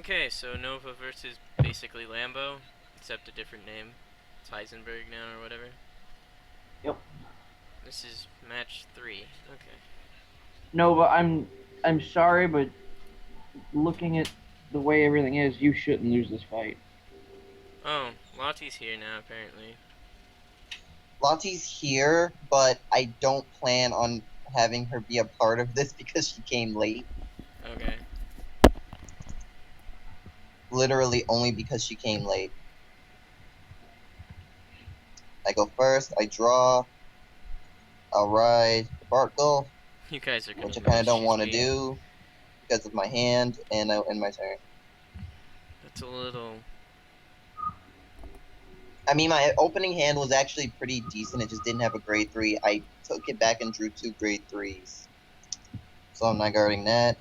Okay, so Nova versus basically Lambo, except a different name. It's Heisenberg now or whatever. Yep. This is match 3. Okay. No, but I'm sorry, but looking at the way everything is, you shouldn't lose this fight. Oh, Lottie's here now apparently. Lottie's here, but I don't plan on having her be a part of this because she came late. Okay. Literally only because she came late. I go first, I draw, I'll ride Bartgul, You guys are gonna which I kind of lose. don't She's want to being. do because of my hand and my turn. That's a little. I mean, my opening hand was actually pretty decent. It just didn't have a grade 3. I took it back and drew 2 grade 3s. So I'm not guarding that.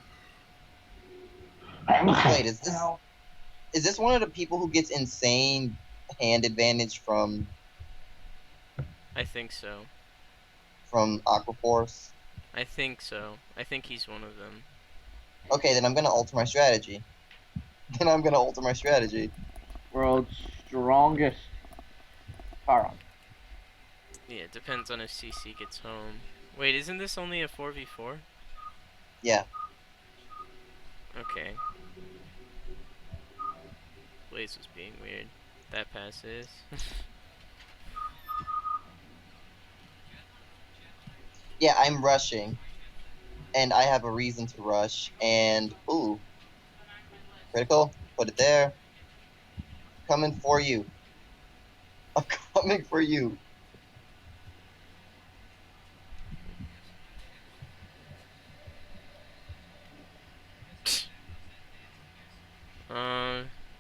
Wait, is this one of the people who gets insane hand advantage from I think so. Aqua Force? I think so. I think he's one of them. Okay, then I'm gonna alter my strategy. World's strongest Charon. Yeah, it depends on if CC gets home. Wait, isn't this only a 4v4? Yeah. Okay. Blaze was being weird. That passes. Yeah, I'm rushing. And I have a reason to rush. And, ooh. Critical. Put it there. Coming for you. I'm coming for you.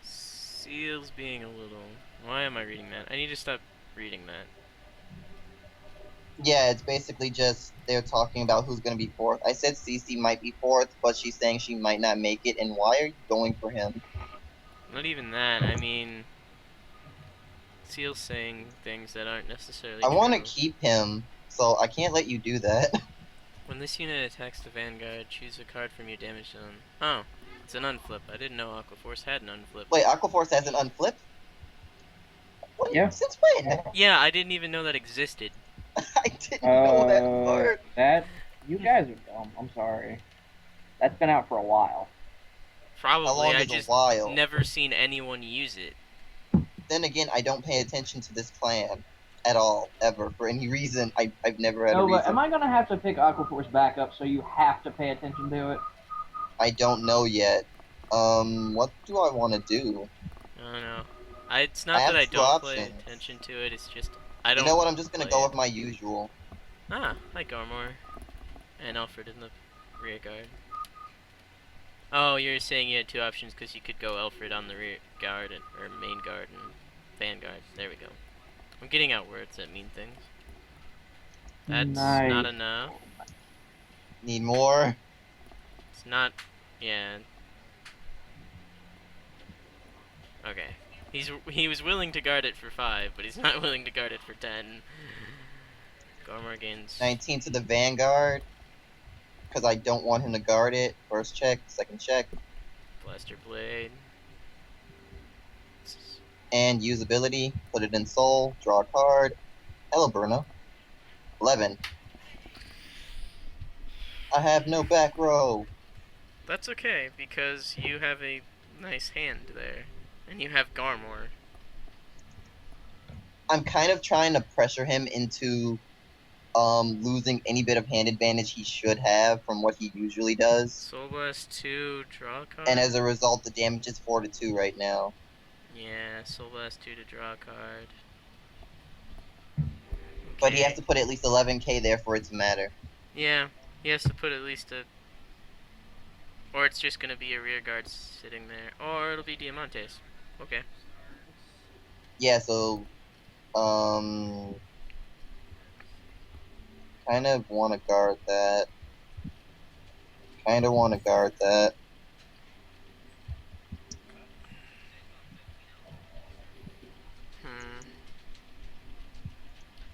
Seal's being a little. Why am I reading that? I need to stop reading that. Yeah, it's basically just they're talking about who's going to be fourth. I said Cece might be fourth, but she's saying she might not make it. And why are you going for him? Not even that. I mean, Seal's saying things that aren't necessarily I want to true. keep him, so I can't let you do that. When this unit attacks the Vanguard, choose a card from your damage zone. Oh, it's an unflip. I didn't know Aqua Force had an unflip. Wait, Aqua Force has an unflip? What? Yeah. Since when? Yeah, I didn't even know that existed. I didn't know that part. You guys are dumb. I'm sorry. That's been out for a while. Probably, How long I is a just while? never seen anyone use it. Then again, I don't pay attention to this clan at all, ever, for any reason. I've never had a No, but reason. am I gonna have to pick Aqua Force back up so you have to pay attention to it? I don't know yet. What do I want to do? I don't know. It's I not that have I two don't pay options. attention to it. It's just I You don't know what? I'm just gonna play go it. with my usual. Ah, like Armor and Alfred in the rear guard. Oh, you're saying you had two options because you could go Alfred on the rear guard or main guard and vanguard. There we go. I'm getting out words that mean things. That's Nice. not enough. Need more? It's not. Yeah. Okay. He was willing to guard it for 5, but he's not willing to guard it for 10. Gormor gains 19 to the Vanguard. Because I don't want him to guard it. First check, second check. Blaster Blade. And usability. Put it in Soul. Draw a card. Hello, Bruno. 11. I have no back row. That's okay, because you have a nice hand there. And you have Garmor. I'm kind of trying to pressure him into losing any bit of hand advantage he should have from what he usually does. Soul Blast 2, draw a card. And as a result, the damage is 4 to 2 right now. Yeah, Soul Blast 2 to draw a card. But he has to put at least 11k there for it to matter. Yeah, he has to put at least a... Or it's just going to be a rear guard sitting there. Or it'll be Diamantes. Okay. Yeah, so... kind of want to guard that.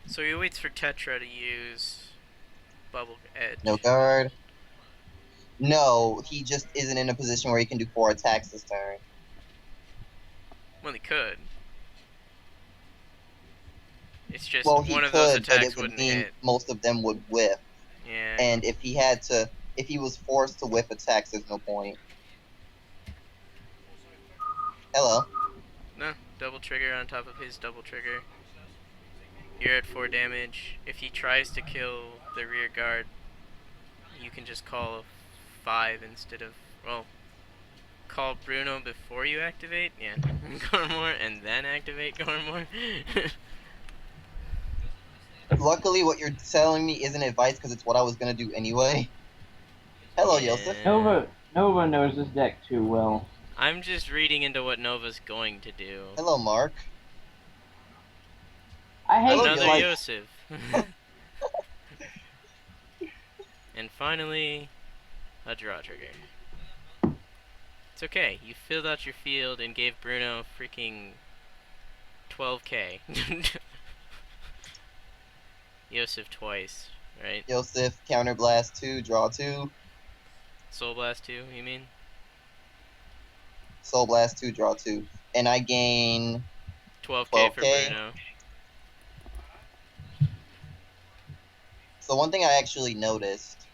So he waits for Tetra to use Bubble Edge. No guard. No, he just isn't in a position where he can do 4 attacks this turn. Well, he could. It's just Well, he one of those could, but it attacks would wouldn't mean hit. most of them would whiff. Yeah. And if he was forced to whiff attacks, there's no point. Hello. No, double trigger on top of his double trigger. You're at 4 damage. If he tries to kill the rear guard, you can just call 5 instead of, well, call Bruno before you activate, yeah, Gormor, and then activate Gormor. Luckily, what you're telling me isn't advice because it's what I was gonna do anyway. Hello, Yeah. Yosef. Nova knows this deck too well. I'm just reading into what Nova's going to do. Hello, Mark. I hate Hello, Another like Yosef. And finally, a draw trigger. It's okay, you filled out your field and gave Bruno freaking 12k. Yosef twice, right? Yosef, counterblast 2, draw 2. Soul Blast 2, you mean? Soul Blast 2, draw 2. And I gain 12k for 12K. Bruno. So one thing I actually noticed,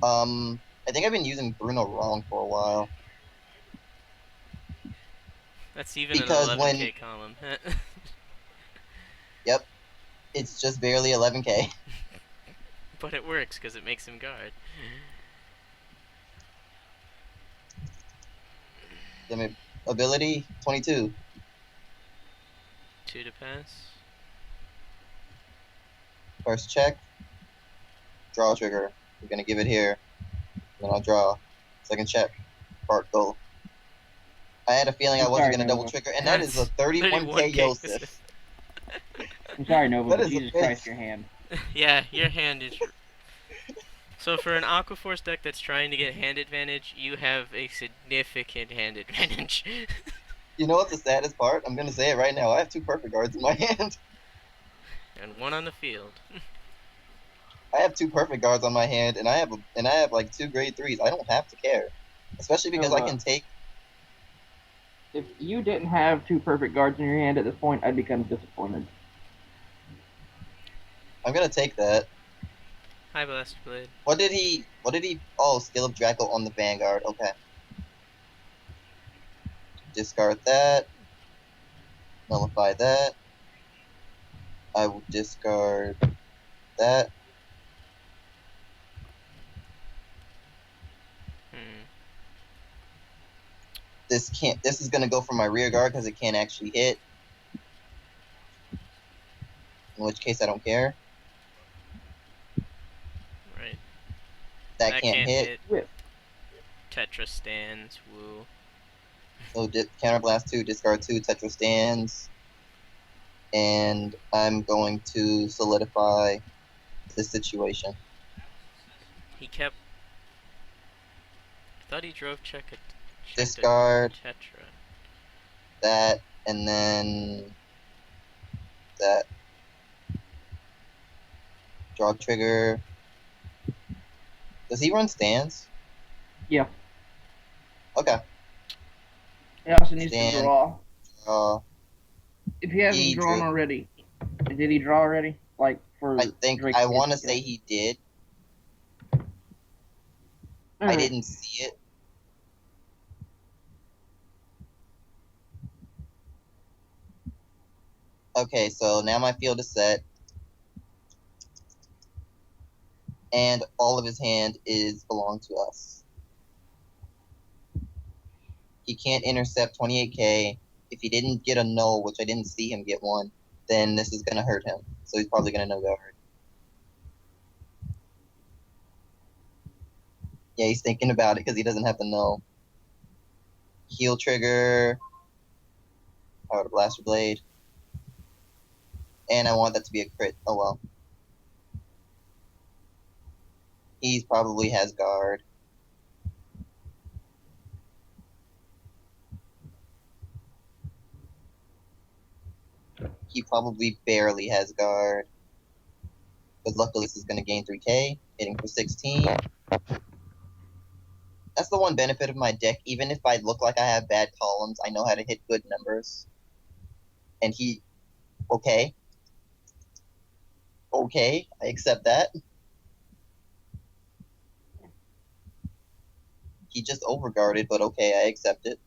I think I've been using Bruno wrong for a while. That's even Because an 11k when- column. Yep. It's just barely 11k. But it works because it makes him guard. Ability, 22. 2 to pass. First check. Draw trigger. We're gonna give it here. Then I'll draw. Second check. Part goal. I had a feeling I wasn't Sorry, gonna double Nova. trigger, and that is a 31k 31K Yosef. I'm sorry, Nova, That but is a Jesus big- Christ, your hand. Yeah, your hand is. So for an Aqua Force deck that's trying to get hand advantage, you have a significant hand advantage. You know what's the saddest part? I'm gonna say it right now. I have 2 perfect guards in my hand. And 1 on the field. I have 2 perfect guards on my hand, and I have like 2 grade 3s. I don't have to care, especially because I can take. If you didn't have 2 perfect guards in your hand at this point, I'd be kind of disappointed. I'm gonna take that. Hi, Blaster Blade. What did he? Oh, skill of Draco on the Vanguard. Okay. Discard that. Nullify that. I will discard that. This can't. This is gonna go for my rear guard because it can't actually hit. In which case, I don't care. Right. That can't hit. Whip. Tetra stands. Woo. So counterblast 2, discard 2, Tetra stands, and I'm going to solidify this situation. He kept. I thought he drove check a. Discard Tetra. that, and then that. Draw trigger. Does he run stands? Yeah. Okay. He also needs to Stand. draw. If he hasn't He drawn drew. already. Did he draw already? Like, for I think Drake I Kid's want to skill? say he did. I Alright. didn't see it. Okay, so now my field is set. And all of his hand belong to us. He can't intercept 28k. If he didn't get a null, which I didn't see him get one, then this is gonna hurt him. So he's probably gonna no guard. Yeah, he's thinking about it because he doesn't have the null. Heal trigger. Power to Blaster Blade. And I want that to be a crit. Oh well. He probably has guard. He probably barely has guard. But luckily this is going to gain 3k, hitting for 16. That's the one benefit of my deck. Even if I look like I have bad columns, I know how to hit good numbers. And he, okay, okay, I accept that. He just overguarded, but okay, I accept it.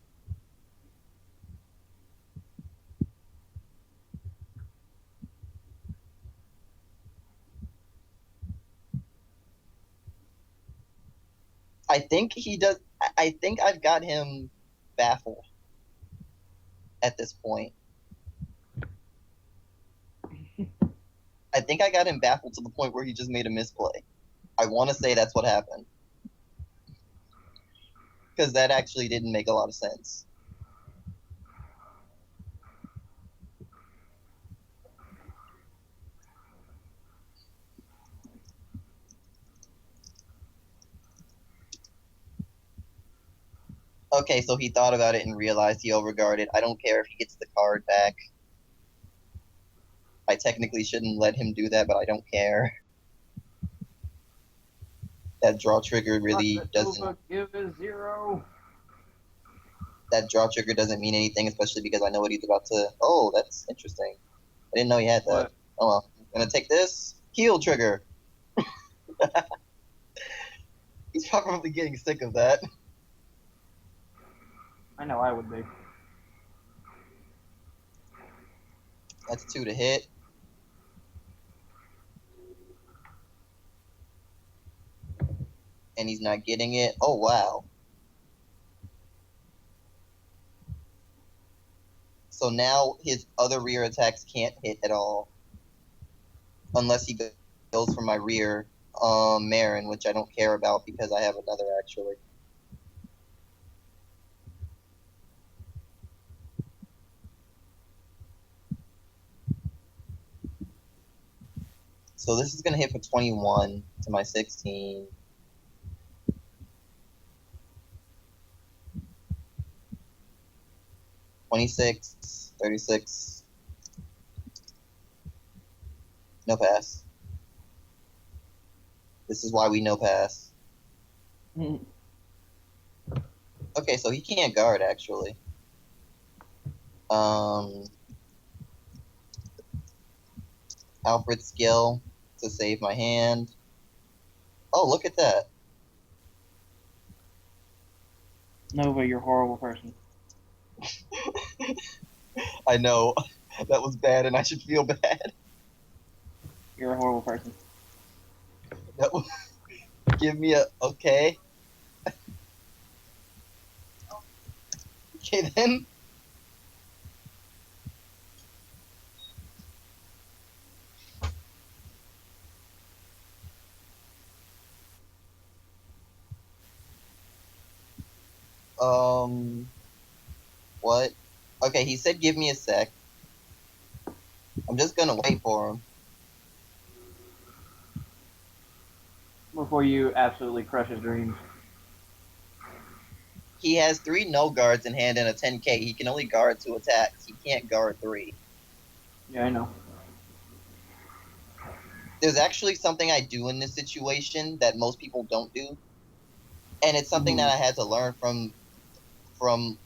I think he does. I think I've got him baffled at this point. I think I got him baffled to the point where he just made a misplay. I want to say that's what happened. Because that actually didn't make a lot of sense. Okay, so he thought about it and realized he overguarded. I don't care if he gets the card back. I technically shouldn't let him do that, but I don't care. That draw trigger really doesn't. Give a 0. That draw trigger doesn't mean anything, especially because I know what he's about to. Oh, that's interesting. I didn't know he had that. What? Oh well. I'm gonna take this heal trigger. He's probably getting sick of that. I know I would be. That's 2 to hit. And he's not getting it. Oh wow. So now his other rear attacks can't hit at all. Unless he goes for my rear Marin, which I don't care about because I have another actually. So this is gonna hit for 21 to my 16. $26, $36. No pass. This is why we no pass. Okay, so he can't guard actually. Alfred's skill to save my hand. Oh, look at that. Nova, you're a horrible person. I know. That was bad and I should feel bad. You're a horrible person. That was, give me a okay. Okay then. What? Okay, he said give me a sec. I'm just gonna wait for him. Before you absolutely crush his dreams. He has 3 no guards in hand and a 10k. He can only guard 2 attacks. He can't guard 3. Yeah, I know. There's actually something I do in this situation that most people don't do. And it's something that I had to learn from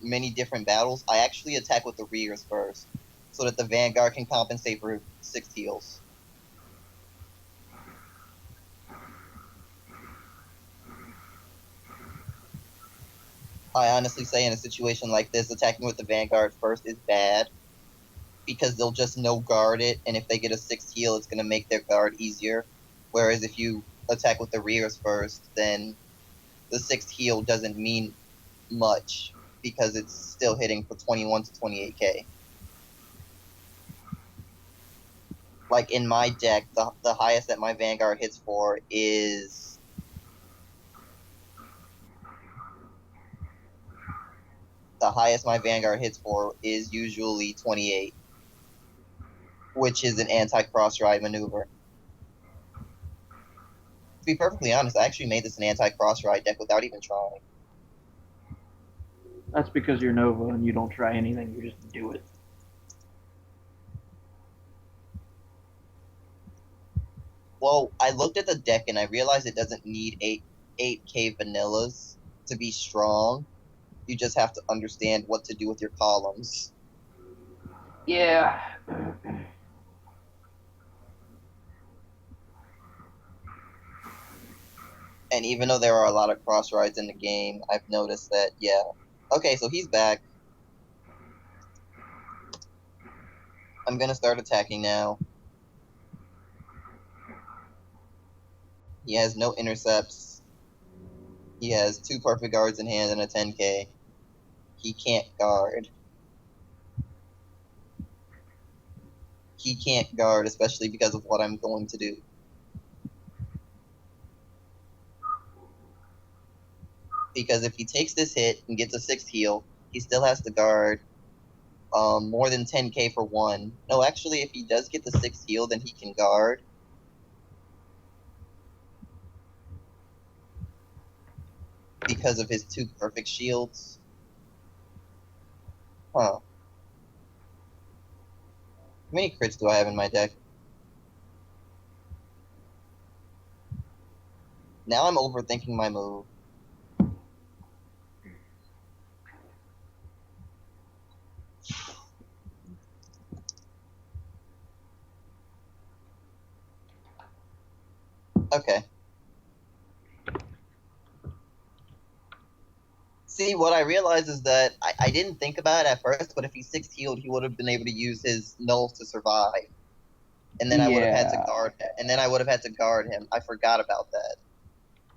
many different battles. I actually attack with the rears first, so that the Vanguard can compensate for 6 heals. I honestly say in a situation like this, attacking with the Vanguard first is bad, because they'll just no guard it, and if they get a 6th heal, it's going to make their guard easier. Whereas if you attack with the rears first, then the 6th heal doesn't mean much, because it's still hitting for 21 to 28k. Like in my deck, the highest that my Vanguard hits for is usually 28, which is an anti-cross ride maneuver. To be perfectly honest, I actually made this an anti-cross ride deck without even trying. That's because you're Nova and you don't try anything, you just do it. Well, I looked at the deck and I realized it doesn't need 8k vanillas. to be strong. You just have to understand what to do with your columns. Yeah. And even though there are a lot of cross rides in the game, I've noticed that, yeah. Okay, so he's back. I'm gonna start attacking now. He has no intercepts. He has 2 perfect guards in hand and a 10k. He can't guard. He can't guard, especially because of what I'm going to do. Because if he takes this hit and gets a 6th heal, he still has to guard more than 10k for 1. No, actually, if he does get the 6th heal, then he can guard. Because of his 2 perfect shields. Huh. How many crits do I have in my deck? Now I'm overthinking my move. Okay. See, what I realized is that I didn't think about it at first, but if he's 6 healed, he would have been able to use his nulls to survive. And then I would have had to Yeah. guard and then I would have had to guard him. I forgot about that.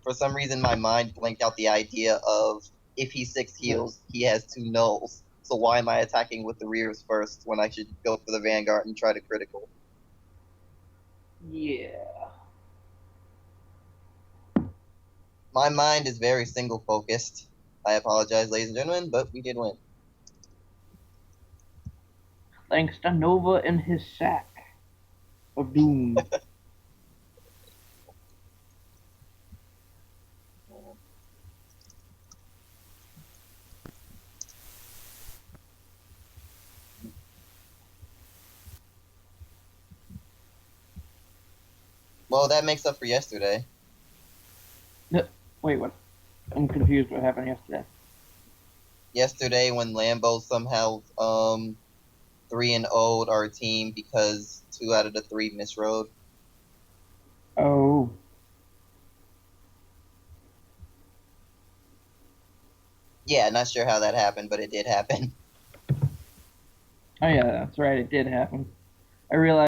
For some reason my mind blanked out the idea of if he 6 heals, he has 2 nulls. So why am I attacking with the rears first when I should go for the Vanguard and try to critical? Yeah. My mind is very single focused. I apologize, ladies and gentlemen, but we did win. Thanks to Nova and his sack of doom. Well, that makes up for yesterday. Wait, what? I'm confused. What happened yesterday? Yesterday when Lambo somehow 3-0'd our team because 2 out of the 3 misrode. Oh. Yeah, not sure how that happened, but it did happen. Oh yeah, that's right. It did happen. I realized.